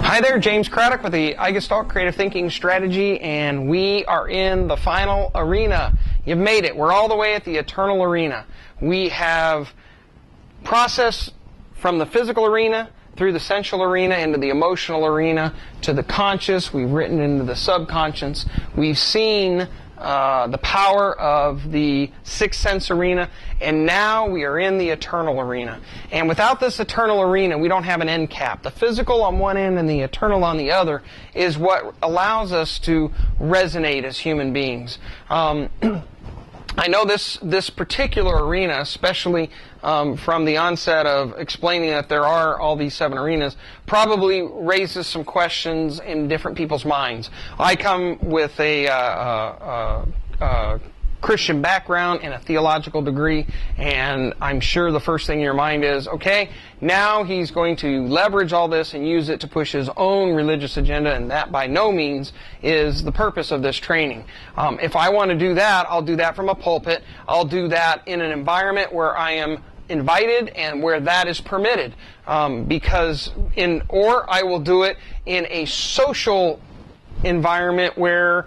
Hi there, James Craddock with the iGestalt Creative Thinking Strategy, and we are in the final arena. You've made it. We're all the way at the eternal arena. We have processed from the physical arena through the sensual arena into the emotional arena to the conscious. We've written into the subconscious. We've seen the power of the sixth sense arena, and now we are in the eternal arena. And without this eternal arena, we don't have an end cap. The physical on one end and the eternal on the other is what allows us to resonate as human beings. I know this particular arena, especially from the onset of explaining that there are all these 7 arenas, probably raises some questions in different people's minds. I come with a Christian background and a theological degree, and I'm sure the first thing in your mind is, okay, now he's going to leverage all this and use it to push his own religious agenda, and that by no means is the purpose of this training. If I want to do that, I'll do that from a pulpit. I'll do that in an environment where I am invited and where that is permitted, or I will do it in a social environment where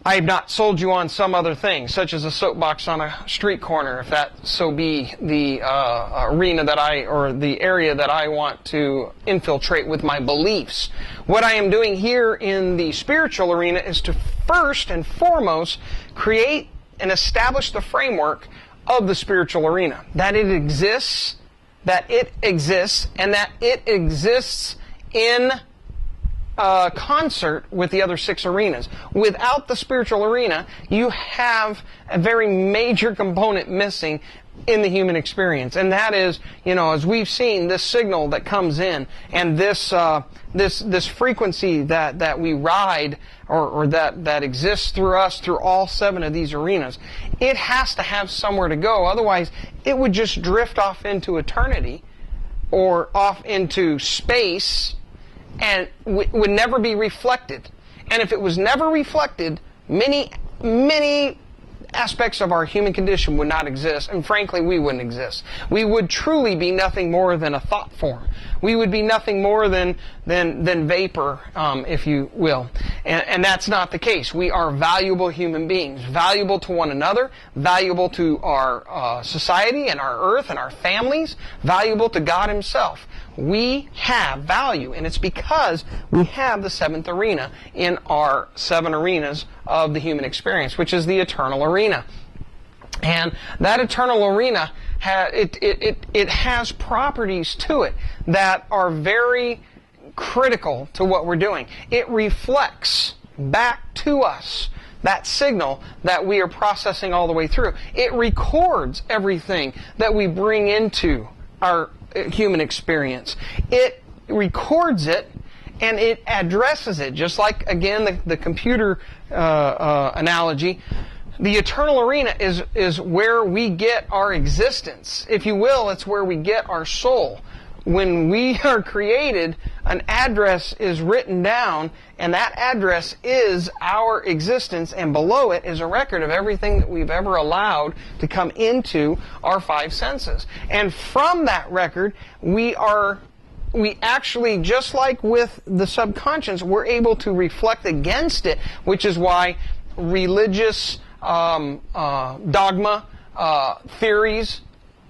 I have not sold you on some other thing, such as a soapbox on a street corner, if that so be the arena or the area that I want to infiltrate with my beliefs. What I am doing here in the spiritual arena is to first and foremost create and establish the framework of the spiritual arena. That it exists, and that it exists in concert with the other 6 arenas. Without the spiritual arena, you have a very major component missing in the human experience, and that is, as we've seen, this signal that comes in, and this frequency that we ride, or that exists through us through all 7 of these arenas. It has to have somewhere to go, otherwise it would just drift off into eternity or off into space, and would never be reflected. And if it was never reflected, many aspects of our human condition would not exist, and frankly, we wouldn't exist. We would truly be nothing more than a thought form. We would be nothing more than vapor, if you will. And that's not the case. We are valuable human beings, valuable to one another, valuable to our society and our earth and our families, valuable to God Himself. We have value, and it's because we have the 7th arena in our 7 arenas of the human experience, which is the eternal arena. And that eternal arena, it has properties to it that are very critical to what we're doing. It reflects back to us that signal that we are processing all the way through. It records everything that we bring into our human experience. It records it, and it addresses it, just like, again, the computer analogy. The eternal arena is where we get our existence. If you will, it's where we get our soul. When we are created, an address is written down, and that address is our existence, and below it is a record of everything that we've ever allowed to come into our 5 senses. And from that record, we actually, just like with the subconscious, we're able to reflect against it, which is why religious dogma, theories,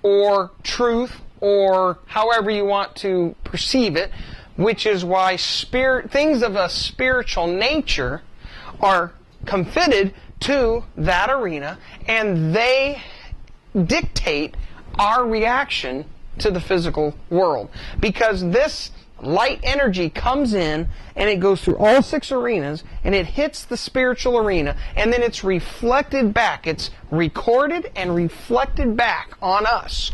or truth, or however you want to perceive it, which is why things of a spiritual nature are confitted to that arena, and they dictate our reaction to the physical world. Because this light energy comes in, and it goes through all 6 arenas, and it hits the spiritual arena, and then it's reflected back. It's recorded and reflected back on us.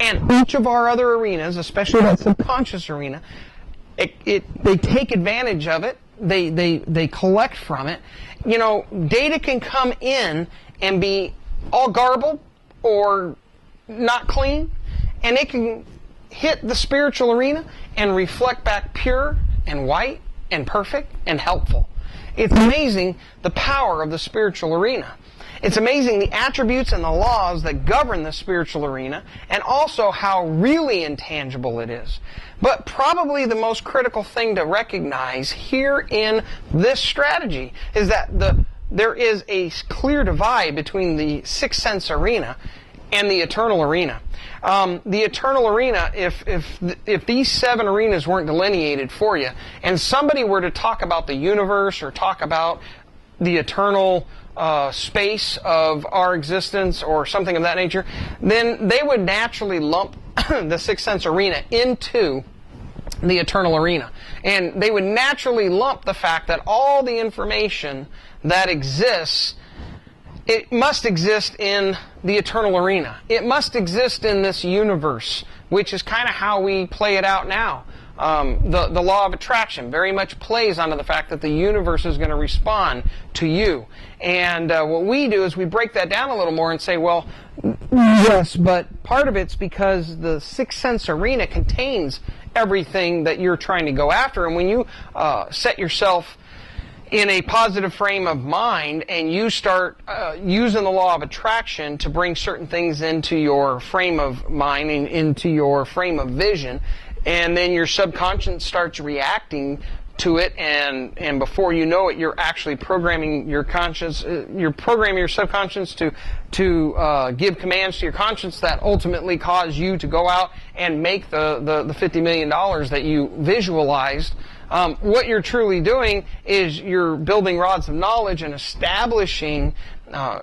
And each of our other arenas, especially that subconscious arena, they take advantage of it. They collect from it. Data can come in and be all garbled or not clean, and it can hit the spiritual arena and reflect back pure and white and perfect and helpful. It's amazing the power of the spiritual arena. It's amazing the attributes and the laws that govern the spiritual arena, and also how really intangible it is. But probably the most critical thing to recognize here in this strategy is that there is a clear divide between the sixth sense arena and the eternal arena. The eternal arena, if these 7 arenas weren't delineated for you, and somebody were to talk about the universe or talk about the eternal space of our existence or something of that nature, then they would naturally lump the sixth sense arena into the eternal arena. And they would naturally lump the fact that all the information that exists, it must exist in the eternal arena. It must exist in this universe, which is kind of how we play it out now. The law of attraction very much plays onto the fact that the universe is going to respond to you. And what we do is we break that down a little more and say, well, yes, but part of it's because the sixth sense arena contains everything that you're trying to go after. And when you set yourself in a positive frame of mind and you start using the law of attraction to bring certain things into your frame of mind and into your frame of vision, and then your subconscious starts reacting to it, and before you know it, you're actually programming your conscience. You're programming your subconscious to give commands to your conscience that ultimately cause you to go out and make the $50 million that you visualized. What you're truly doing is you're building rods of knowledge and establishing,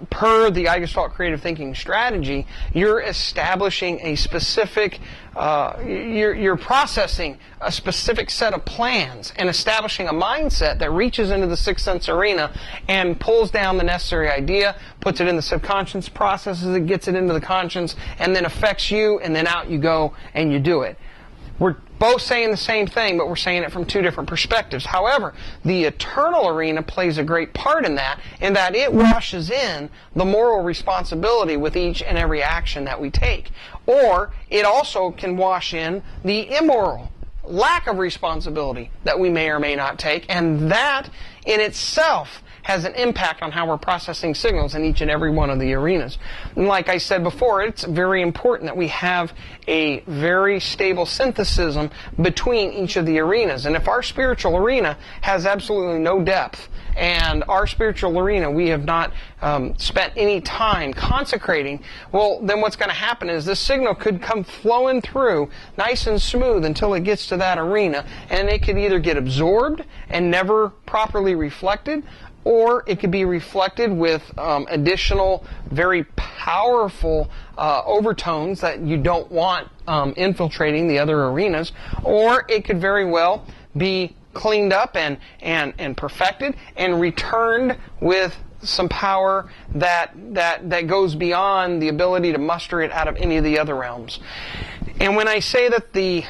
per the I Gestalt creative thinking strategy, you're establishing a specific, you're processing a specific set of plans and establishing a mindset that reaches into the sixth sense arena and pulls down the necessary idea, puts it in the subconscious, processes it, gets it into the conscience, and then affects you, and then out you go and you do it. We're both saying the same thing, but we're saying it from 2 different perspectives. However, the eternal arena plays a great part in that it washes in the moral responsibility with each and every action that we take. Or it also can wash in the immoral lack of responsibility that we may or may not take, and that in itself has an impact on how we're processing signals in each and every one of the arenas. And like I said before, it's very important that we have a very stable synthesis between each of the arenas. And if our spiritual arena has absolutely no depth, and our spiritual arena we have not spent any time consecrating, well, then what's going to happen is this signal could come flowing through nice and smooth until it gets to that arena, and it could either get absorbed and never properly reflected, or it could be reflected with additional, very powerful overtones that you don't want infiltrating the other arenas, or it could very well be cleaned up and perfected and returned with some power that goes beyond the ability to muster it out of any of the other realms. And when I say that the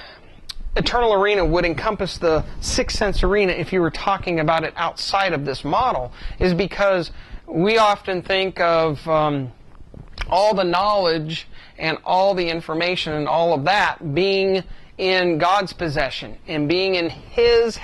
eternal arena would encompass the sixth sense arena if you were talking about it outside of this model, is because we often think of all the knowledge and all the information and all of that being in God's possession and being in His,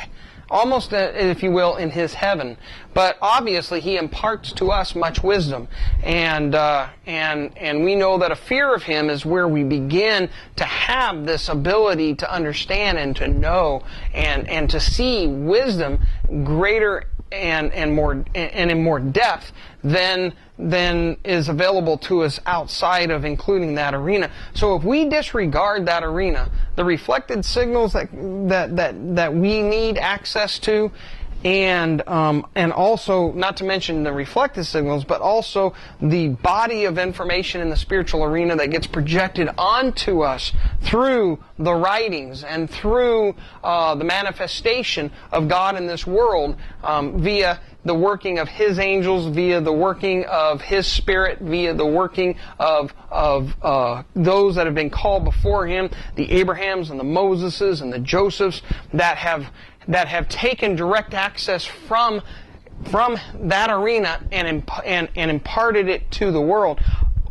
almost, if you will, in His heaven. But obviously He imparts to us much wisdom, and we know that a fear of Him is where we begin to have this ability to understand and to know and to see wisdom greater and in more depth than is available to us outside of including that arena. So if we disregard that arena, the reflected signals that we need access to, and also, not to mention the reflected signals, but also the body of information in the spiritual arena that gets projected onto us through the writings and through the manifestation of God in this world via the working of His angels, via the working of His Spirit, via the working of those that have been called before Him, the Abrahams and the Moseses and the Josephs that have taken direct access from that arena and imparted it to the world.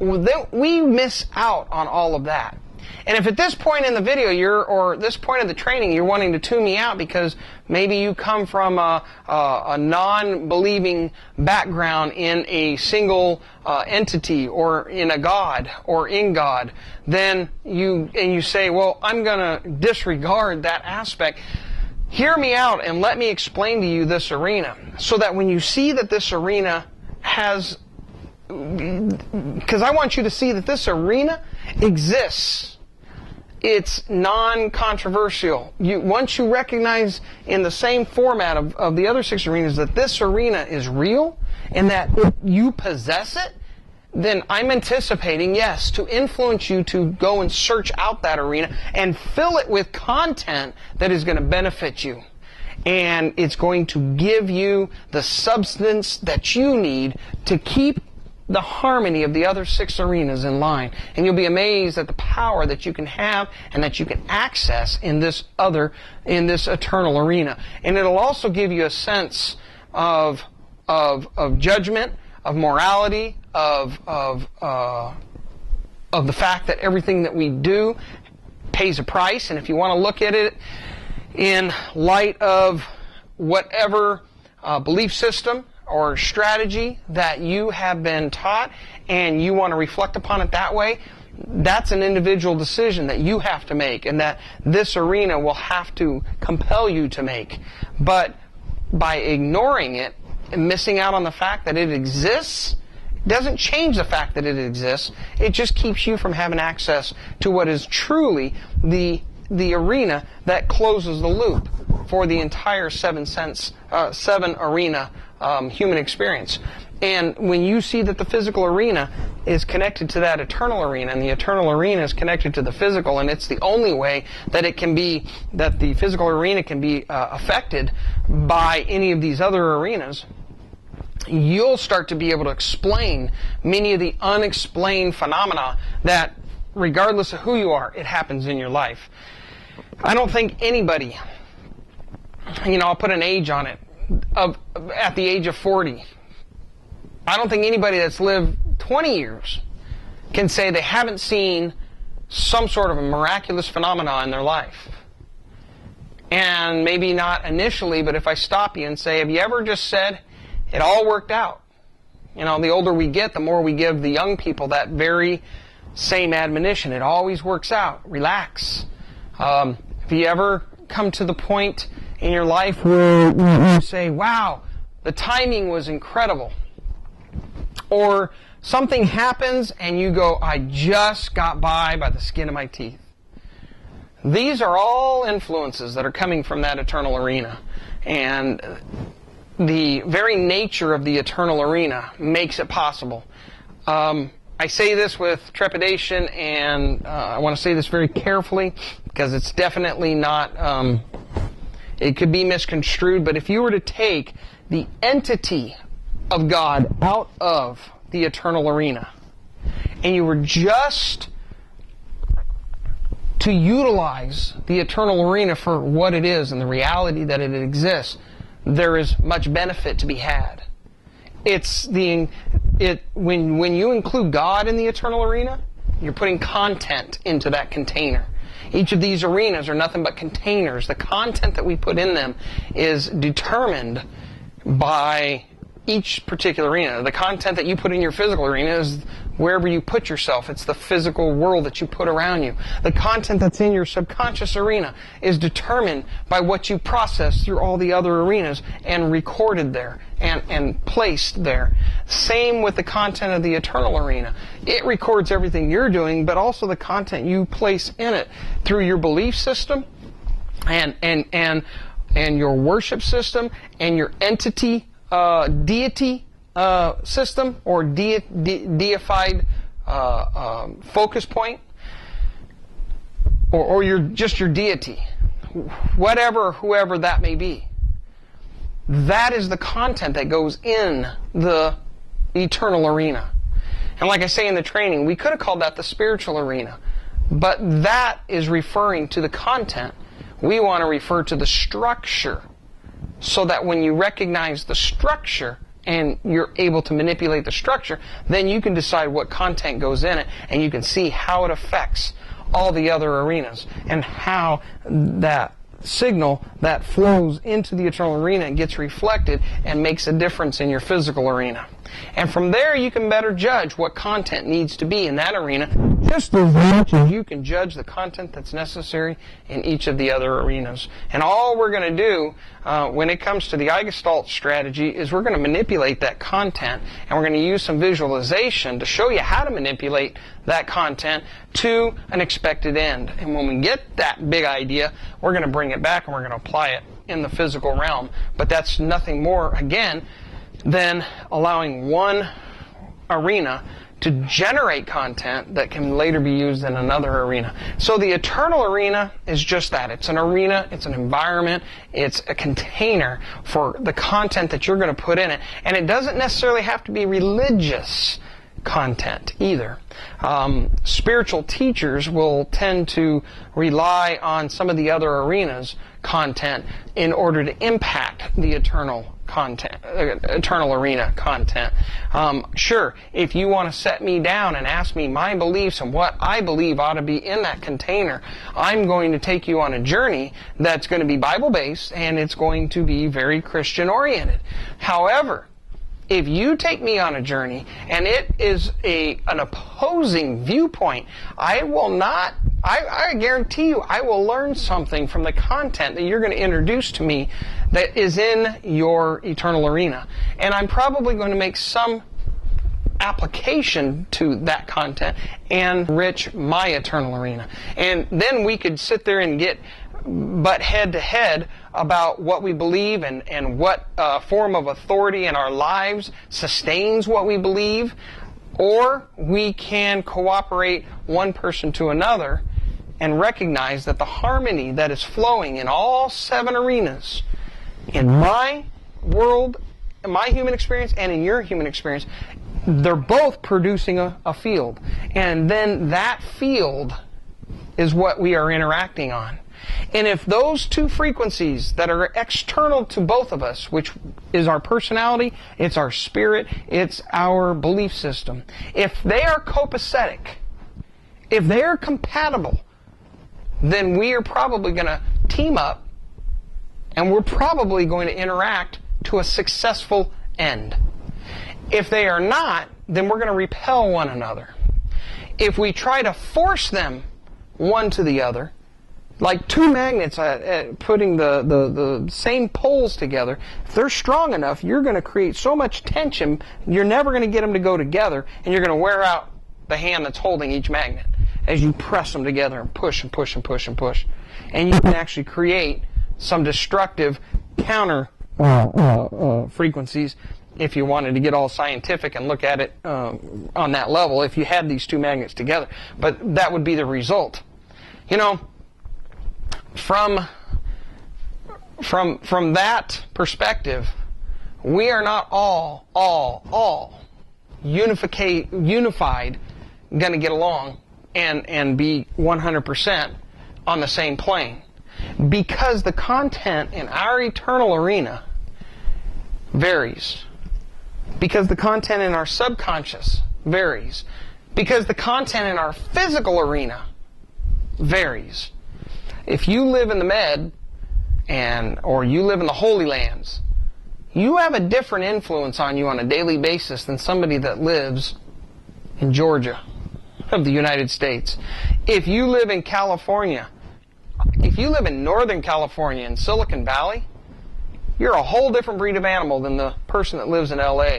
We miss out on all of that. And if at this point in the video or this point of the training you're wanting to tune me out because maybe you come from a non-believing background in a single entity or in a God or in God, then you say, well, I'm going to disregard that aspect. Hear me out and let me explain to you this arena, so that when you see that this arena has, because I want you to see that this arena exists. It's non-controversial. Once you recognize in the same format of the other 6 arenas that this arena is real and that you possess it, then I'm anticipating, yes, to influence you to go and search out that arena and fill it with content that is going to benefit you. And it's going to give you the substance that you need to keep the harmony of the other 6 arenas in line. And you'll be amazed at the power that you can have and that you can access in this eternal arena. And it'll also give you a sense of judgment, of morality, of the fact that everything that we do pays a price. And if you want to look at it in light of whatever belief system or strategy that you have been taught, and you want to reflect upon it that way, that's an individual decision that you have to make, and that this arena will have to compel you to make. But by ignoring it and missing out on the fact that it exists, doesn't change the fact that it exists. It just keeps you from having access to what is truly the arena that closes the loop for the entire 7 arena human experience. And when you see that the physical arena is connected to that eternal arena, and the eternal arena is connected to the physical, and it's the only way that it can be, that the physical arena can be affected by any of these other arenas, you'll start to be able to explain many of the unexplained phenomena that, regardless of who you are, it happens in your life. I don't think anybody, I'll put an age on it, at the age of 40, I don't think anybody that's lived 20 years can say they haven't seen some sort of a miraculous phenomena in their life. And maybe not initially, but if I stop you and say, have you ever just said, it all worked out? The older we get, the more we give the young people that very same admonition. It always works out. Relax. Have you ever come to the point in your life where you say, wow, the timing was incredible? Or something happens and you go, I just got by the skin of my teeth. These are all influences that are coming from that eternal arena. And the very nature of the eternal arena makes it possible. I say this with trepidation, and I want to say this very carefully, because it's definitely not, it could be misconstrued, but if you were to take the entity of God out of the eternal arena, and you were just to utilize the eternal arena for what it is and the reality that it exists, there is much benefit to be had. When you include God in the eternal arena, you're putting content into that container. Each of these arenas are nothing but containers. The content that we put in them is determined by each particular arena. The content that you put in your physical arena is wherever you put yourself. It's the physical world that you put around you. The content that's in your subconscious arena is determined by what you process through all the other arenas and recorded there and placed there. Same with the content of the eternal arena. It records everything you're doing, but also the content you place in it through your belief system and your worship system and your entity deity system or deified focus point, or your deity, whoever that may be. That is the content that goes in the eternal arena. And like I say in the training, we could have called that the spiritual arena, but that is referring to the content. We want to refer to the structure, so that when you recognize the structure, and you're able to manipulate the structure, then you can decide what content goes in it, and you can see how it affects all the other arenas, and how that signal that flows into the eternal arena and gets reflected and makes a difference in your physical arena. And from there, you can better judge what content needs to be in that arena, just as much as you can judge the content that's necessary in each of the other arenas. And all we're going to do when it comes to the iGestalt strategy is we're going to manipulate that content, and we're going to use some visualization to show you how to manipulate that content to an expected end. And when we get that big idea, we're going to bring it back and we're going to apply it in the physical realm. But that's nothing more, again, than allowing one arena to generate content that can later be used in another arena. So the eternal arena is just that. It's an arena, it's an environment, it's a container for the content that you're going to put in it. And it doesn't necessarily have to be religious content either. Spiritual teachers will tend to rely on some of the other arenas' content in order to impact the eternal content, eternal arena content. Sure, if you want to set me down and ask me my beliefs and what I believe ought to be in that container, I'm going to take you on a journey that's going to be Bible-based, and it's going to be very Christian-oriented. However, if you take me on a journey and it is an opposing viewpoint, I guarantee you I will learn something from the content that you're going to introduce to me that is in your eternal arena. And I'm probably going to make some application to that content and enrich my eternal arena. And then we could sit there and butt head to head about what we believe and what form of authority in our lives sustains what we believe, or we can cooperate one person to another and recognize that the harmony that is flowing in all 7 arenas, in my world, in my human experience, and in your human experience, they're both producing a field. And then that field is what we are interacting on. And if those two frequencies that are external to both of us, which is our personality, it's our spirit, it's our belief system, if they are copacetic, if they are compatible, then we are probably going to team up, and we're probably going to interact to a successful end. If they are not, then we're going to repel one another. If we try to force them one to the other, like two magnets putting the same poles together, if they're strong enough, you're going to create so much tension, you're never going to get them to go together, and you're going to wear out the hand that's holding each magnet as you press them together and push and push and push and push. And you can actually create some destructive counter frequencies if you wanted to get all scientific and look at it on that level, if you had these two magnets together. But that would be the result. You know, from that perspective, we are not all unified going to get along and be 100% on the same plane, because the content in our eternal arena varies, because the content in our subconscious varies, because the content in our physical arena varies. If you live in the Med or you live in the Holy Lands, you have a different influence on you on a daily basis than somebody that lives in Georgia of the United States. If you live in California, if you live in Northern California in Silicon Valley, you're a whole different breed of animal than the person that lives in LA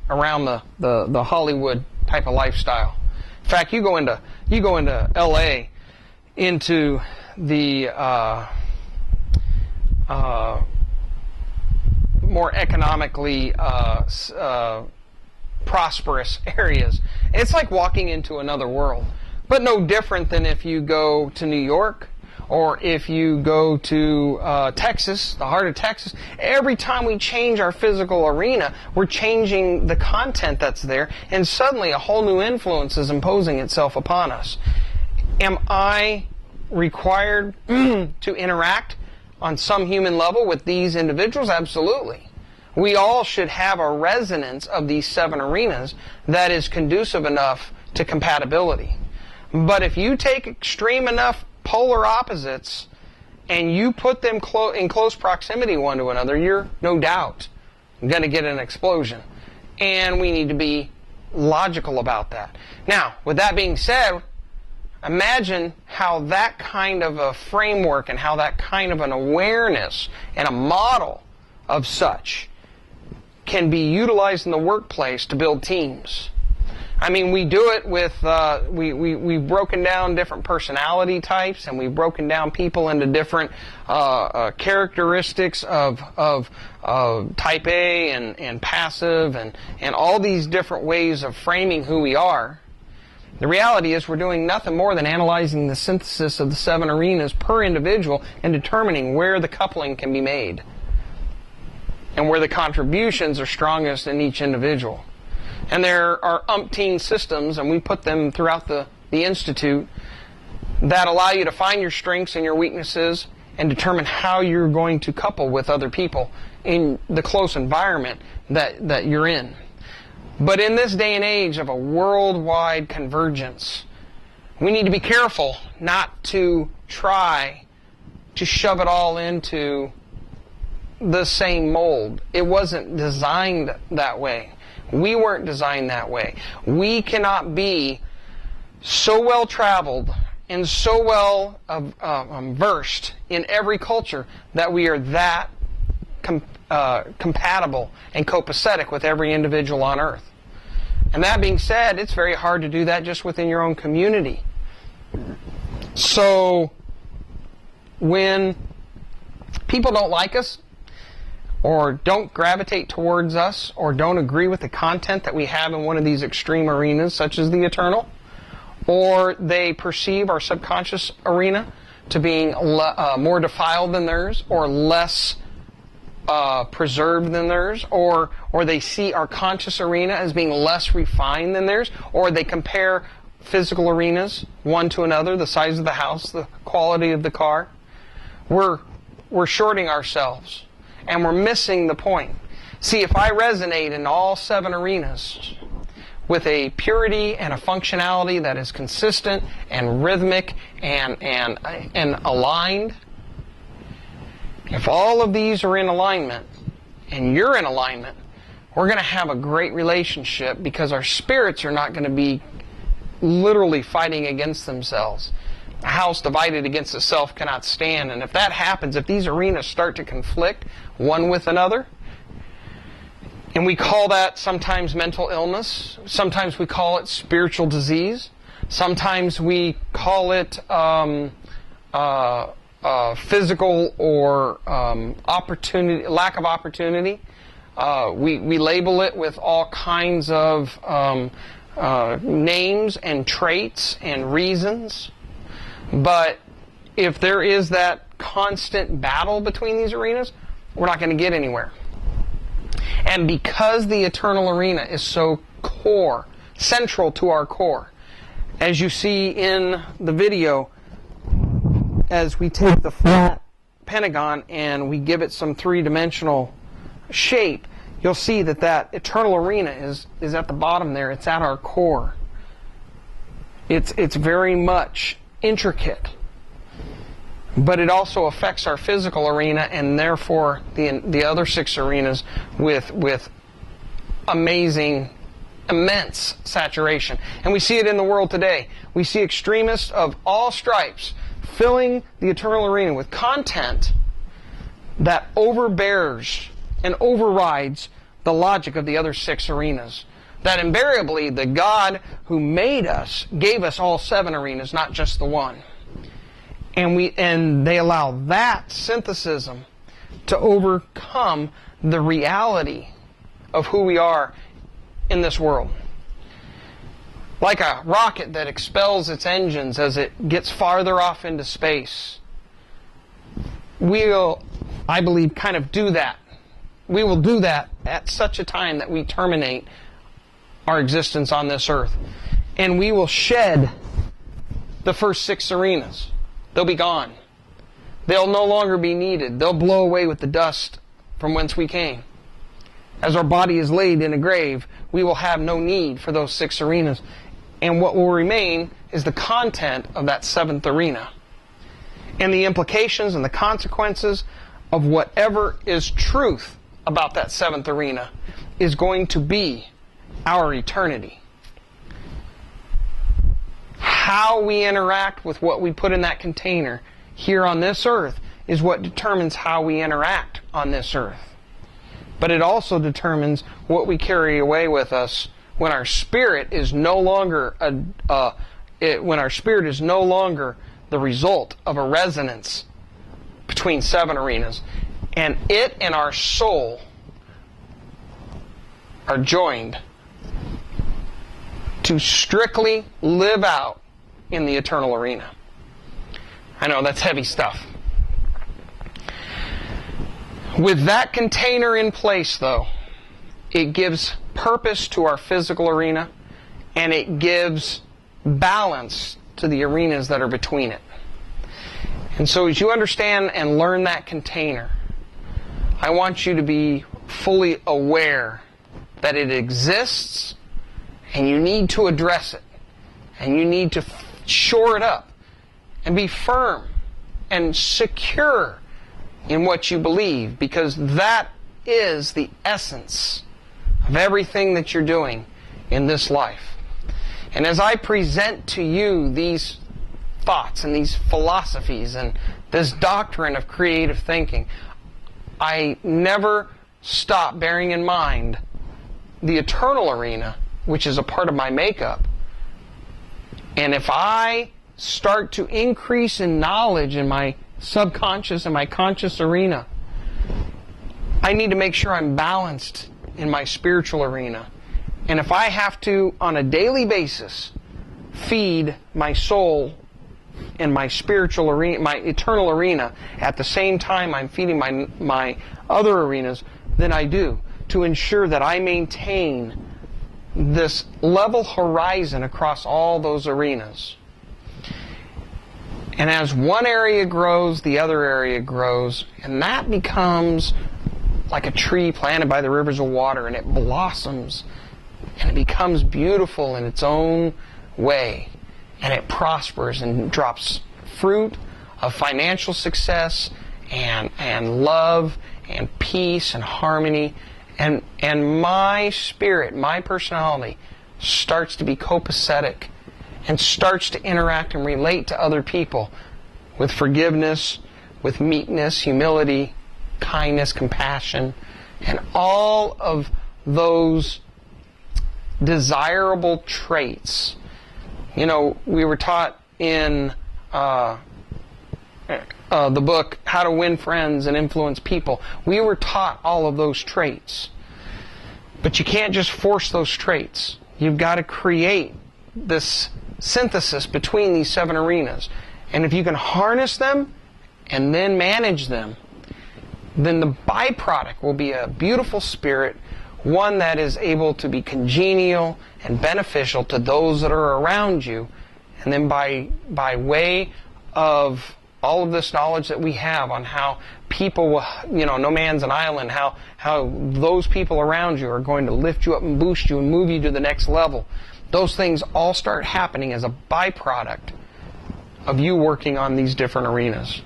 around the Hollywood type of lifestyle. In fact, you go into LA, into the more economically prosperous areas. It's like walking into another world, but no different than if you go to New York or if you go to Texas, the heart of Texas. Every time we change our physical arena, we're changing the content that's there, and suddenly a whole new influence is imposing itself upon us. Am I required to interact on some human level with these individuals? Absolutely. We all should have a resonance of these 7 arenas that is conducive enough to compatibility. But if you take extreme enough polar opposites and you put them in close proximity one to another, you're no doubt going to get an explosion. And we need to be logical about that. Now, with that being said, imagine how that kind of a framework and how that kind of an awareness and a model of such can be utilized in the workplace to build teams. I mean, we do it with, we've broken down different personality types, and we've broken down people into different characteristics of type A and passive and all these different ways of framing who we are. The reality is we're doing nothing more than analyzing the synthesis of the 7 arenas per individual and determining where the coupling can be made and where the contributions are strongest in each individual. And there are umpteen systems, and we put them throughout the Institute, that allow you to find your strengths and your weaknesses and determine how you're going to couple with other people in the close environment that you're in. But in this day and age of a worldwide convergence, we need to be careful not to try to shove it all into the same mold. It wasn't designed that way. We weren't designed that way. We cannot be so well traveled and so well versed in every culture that we are that compatible and copacetic with every individual on earth. And that being said, it's very hard to do that just within your own community. So when people don't like us, or don't gravitate towards us, or don't agree with the content that we have in one of these extreme arenas, such as the eternal, or they perceive our subconscious arena to being more defiled than theirs, or less preserved than theirs, or they see our conscious arena as being less refined than theirs, or they compare physical arenas one to another, the size of the house, the quality of the car, we're shorting ourselves. And we're missing the point. See, if I resonate in all 7 arenas with a purity and a functionality that is consistent and rhythmic and aligned, if all of these are in alignment and you're in alignment, we're going to have a great relationship because our spirits are not going to be literally fighting against themselves. A house divided against itself cannot stand. And if that happens, if these arenas start to conflict one with another, and we call that sometimes mental illness, sometimes we call it spiritual disease, sometimes we call it physical or opportunity, lack of opportunity. We label it with all kinds of names and traits and reasons. But if there is that constant battle between these arenas, we're not going to get anywhere. And because the eternal arena is so core, central to our core, as you see in the video, as we take the flat pentagon and we give it some three-dimensional shape, you'll see that that eternal arena is at the bottom there. It's at our core. It's very much intricate, but it also affects our physical arena and therefore the other 6 arenas with amazing, immense saturation. And we see it in the world today. We see extremists of all stripes filling the eternal arena with content that overbears and overrides the logic of the other 6 arenas. That invariably the God who made us gave us all 7 arenas, not just the one. And they allow that synthesism to overcome the reality of who we are in this world. Like a rocket that expels its engines as it gets farther off into space, we'll, I believe, kind of do that. We will do that at such a time that we terminate our existence on this earth. And we will shed the first 6 arenas. They'll be gone. They'll no longer be needed. They'll blow away with the dust from whence we came. As our body is laid in a grave, we will have no need for those 6 arenas. And what will remain is the content of that 7th arena. And the implications and the consequences of whatever is truth about that 7th arena is going to be our eternity. How we interact with what we put in that container here on this earth is what determines how we interact on this earth. But it also determines what we carry away with us when our spirit is no longer the result of a resonance between 7 arenas, and it and our soul are joined to strictly live out in the eternal arena. I know that's heavy stuff. With that container in place, though, it gives purpose to our physical arena, and it gives balance to the arenas that are between it. And so as you understand and learn that container, I want you to be fully aware that it exists, and you need to address it, and you need to shore it up, and be firm and secure in what you believe, because that is the essence of everything that you're doing in this life. And as I present to you these thoughts and these philosophies and this doctrine of creative thinking, I never stop bearing in mind the eternal arena, which is a part of my makeup. And if I start to increase in knowledge in my subconscious and my conscious arena, I need to make sure I'm balanced in my spiritual arena. And if I have to, on a daily basis, feed my soul in my spiritual arena, my eternal arena, at the same time I'm feeding my other arenas, then I do, to ensure that I maintain this level horizon across all those arenas. And as one area grows, the other area grows, and that becomes like a tree planted by the rivers of water, and it blossoms, and it becomes beautiful in its own way, and it prospers and drops fruit of financial success and love and peace and harmony, and my spirit, my personality starts to be copacetic and starts to interact and relate to other people with forgiveness, with meekness, humility, kindness, compassion, and all of those desirable traits. You know, we were taught in the book How to Win Friends and Influence People. We were taught all of those traits. But you can't just force those traits. You've got to create this synthesis between these 7 arenas. And if you can harness them and then manage them, then the byproduct will be a beautiful spirit, one that is able to be congenial and beneficial to those that are around you. And then by way of all of this knowledge that we have on how people will, no man's an island, how those people around you are going to lift you up and boost you and move you to the next level. Those things all start happening as a byproduct of you working on these different arenas.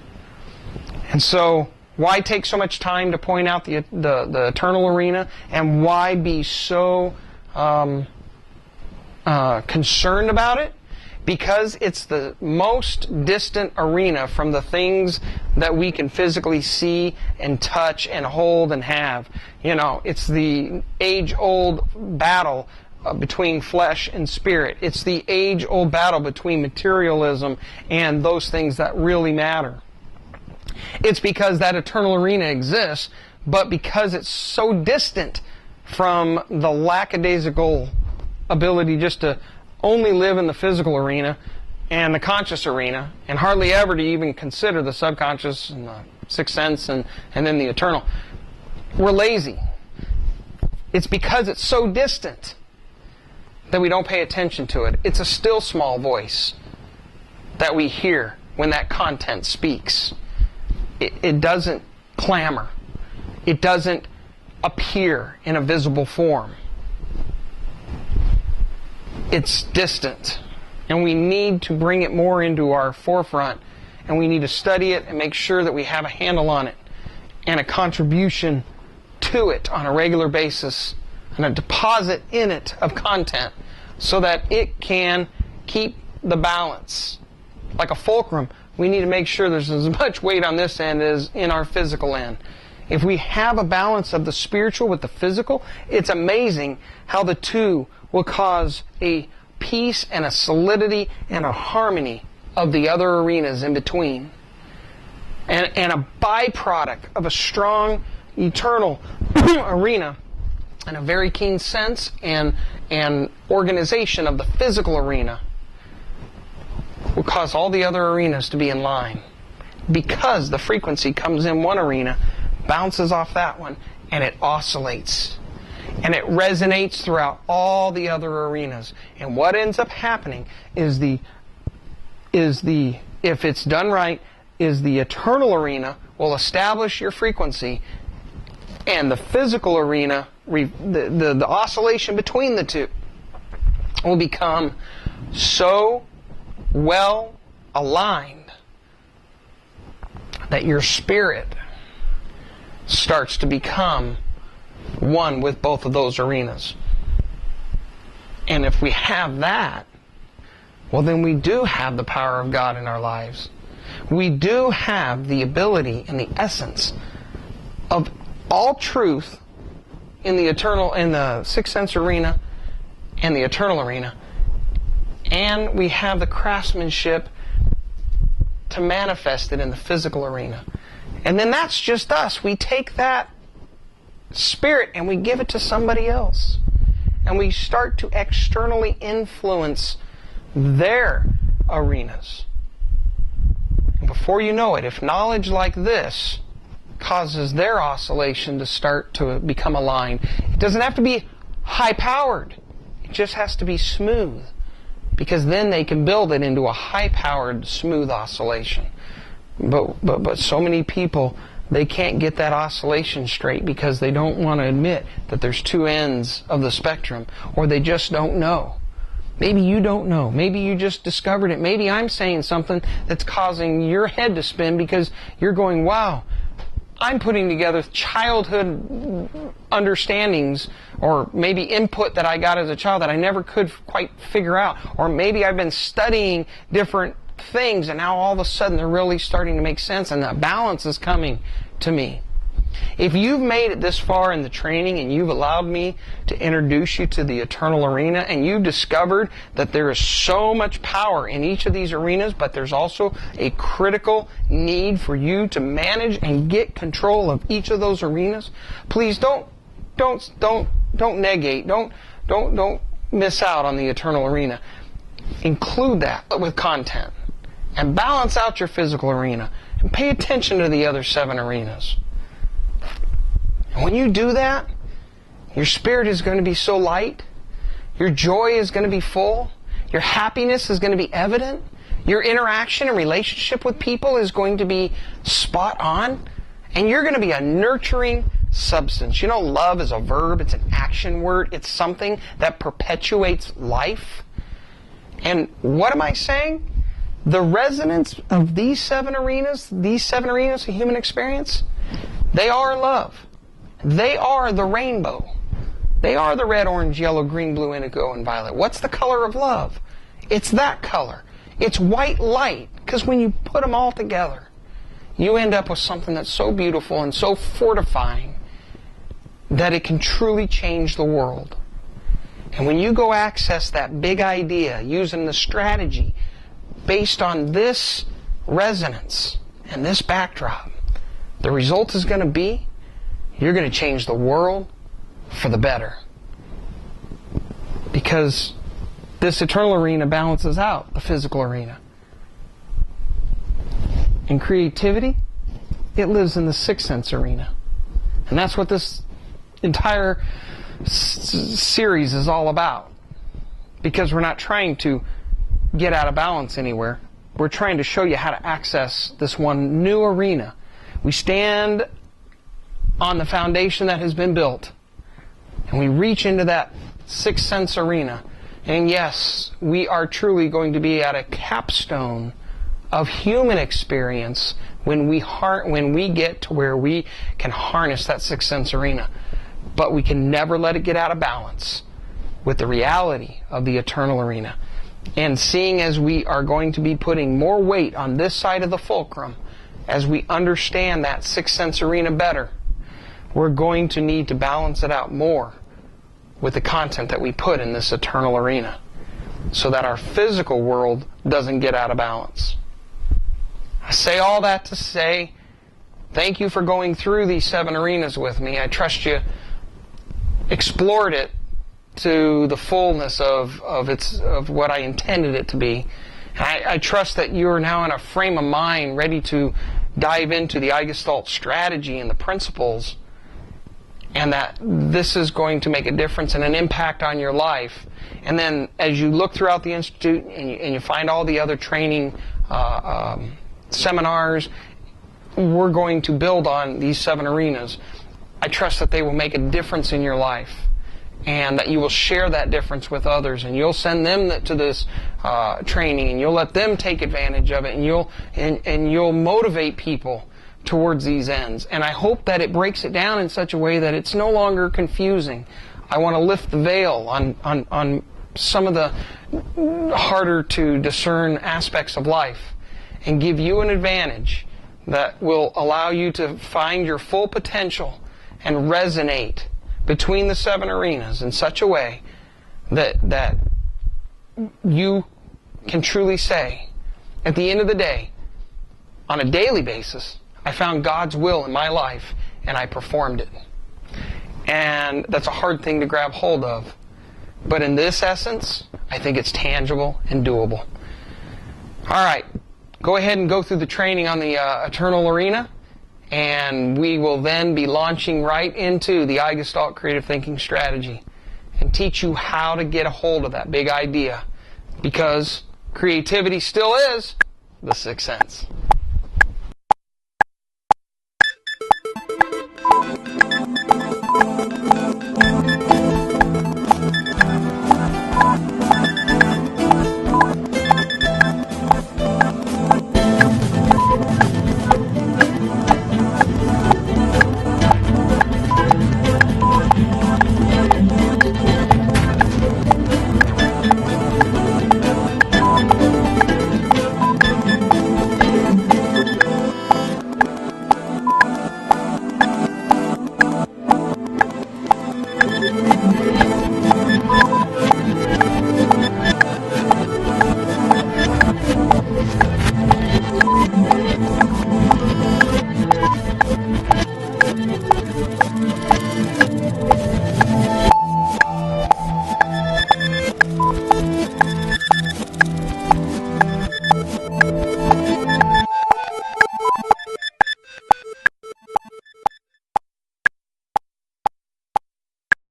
And so, why take so much time to point out the eternal arena, and why be so concerned about it? Because it's the most distant arena from the things that we can physically see and touch and hold and have. It's the age-old battle between flesh and spirit. It's the age-old battle between materialism and those things that really matter. It's because that eternal arena exists, but because it's so distant from the lackadaisical ability just to only live in the physical arena and the conscious arena, and hardly ever to even consider the subconscious and the sixth sense and then the eternal. We're lazy. It's because it's so distant that we don't pay attention to it. It's a still small voice that we hear when that content speaks. It doesn't clamor. It doesn't appear in a visible form. It's distant, and we need to bring it more into our forefront, and we need to study it and make sure that we have a handle on it and a contribution to it on a regular basis and a deposit in it of content so that it can keep the balance. Like a fulcrum, we need to make sure there's as much weight on this end as in our physical end. If we have a balance of the spiritual with the physical, it's amazing how the two will cause a peace and a solidity and a harmony of the other arenas in between. And a byproduct of a strong, eternal arena and a very keen sense and organization of the physical arena will cause all the other arenas to be in line. Because the frequency comes in one arena, bounces off that one, and it oscillates. And it resonates throughout all the other arenas. And what ends up happening is if it's done right, is the eternal arena will establish your frequency, and the physical arena, the oscillation between the two, will become so well aligned that your spirit starts to become one with both of those arenas. And if we have that, well, then we do have the power of God in our lives. We do have the ability and the essence of all truth in the eternal, in the sixth sense arena and the eternal arena. And we have the craftsmanship to manifest it in the physical arena. And then that's just us. We take that spirit and we give it to somebody else. And we start to externally influence their arenas. And before you know it, if knowledge like this causes their oscillation to start to become aligned, it doesn't have to be high-powered. It just has to be smooth. Because then they can build it into a high-powered, smooth oscillation. But so many people, they can't get that oscillation straight because they don't want to admit that there's two ends of the spectrum, or they just don't know. Maybe you don't know. Maybe you just discovered it. Maybe I'm saying something that's causing your head to spin because you're going, wow, I'm putting together childhood understandings or maybe input that I got as a child that I never could quite figure out. Or maybe I've been studying different things and now all of a sudden they're really starting to make sense and that balance is coming to me. If you've made it this far in the training and you've allowed me to introduce you to the eternal arena and you've discovered that there is so much power in each of these arenas, but there's also a critical need for you to manage and get control of each of those arenas, please don't negate, don't miss out on the eternal arena. Include that with content and balance out your physical arena and pay attention to the other 7 arenas. And when you do that, your spirit is going to be so light, your joy is going to be full, your happiness is going to be evident, your interaction and relationship with people is going to be spot on, and you're going to be a nurturing substance. You know, love is a verb, it's an action word, it's something that perpetuates life. And what am I saying? The resonance of these 7 arenas of human experience, they are love. They are the rainbow. They are the red, orange, yellow, green, blue, indigo, and violet. What's the color of love? It's that color. It's white light. Because when you put them all together, you end up with something that's so beautiful and so fortifying that it can truly change the world. And when you go access that big idea using the strategy based on this resonance and this backdrop, the result is going to be you're going to change the world for the better. Because this eternal arena balances out the physical arena. In creativity, it lives in the sixth sense arena. And that's what this entire series is all about. Because we're not trying to get out of balance anywhere. We're trying to show you how to access this one new arena. We stand on the foundation that has been built, and we reach into that sixth sense arena, and yes, we are truly going to be at a capstone of human experience when we get to where we can harness that sixth sense arena. But we can never let it get out of balance with the reality of the eternal arena. And seeing as we are going to be putting more weight on this side of the fulcrum, as we understand that sixth sense arena better, we're going to need to balance it out more with the content that we put in this eternal arena, so that our physical world doesn't get out of balance. I say all that to say, thank you for going through these 7 arenas with me. I trust you explored it to the fullness of what I intended it to be. I trust that you are now in a frame of mind ready to dive into the iGestalt strategy and the principles, and that this is going to make a difference and an impact on your life. And then as you look throughout the Institute and you find all the other training seminars, we're going to build on these 7 arenas. I trust that they will make a difference in your life, and that you will share that difference with others, and you'll send them to this training, and you'll let them take advantage of it, and you'll motivate people towards these ends. And I hope that it breaks it down in such a way that it's no longer confusing. I want to lift the veil on some of the harder to discern aspects of life, and give you an advantage that will allow you to find your full potential and resonate between the 7 arenas in such a way that you can truly say, at the end of the day, on a daily basis, I found God's will in my life and I performed it. And that's a hard thing to grab hold of. But in this essence, I think it's tangible and doable. All right, go ahead and go through the training on the Eternal Arena, and we will then be launching right into the iGestalt Creative Thinking Strategy and teach you how to get a hold of that big idea, because creativity still is the sixth sense.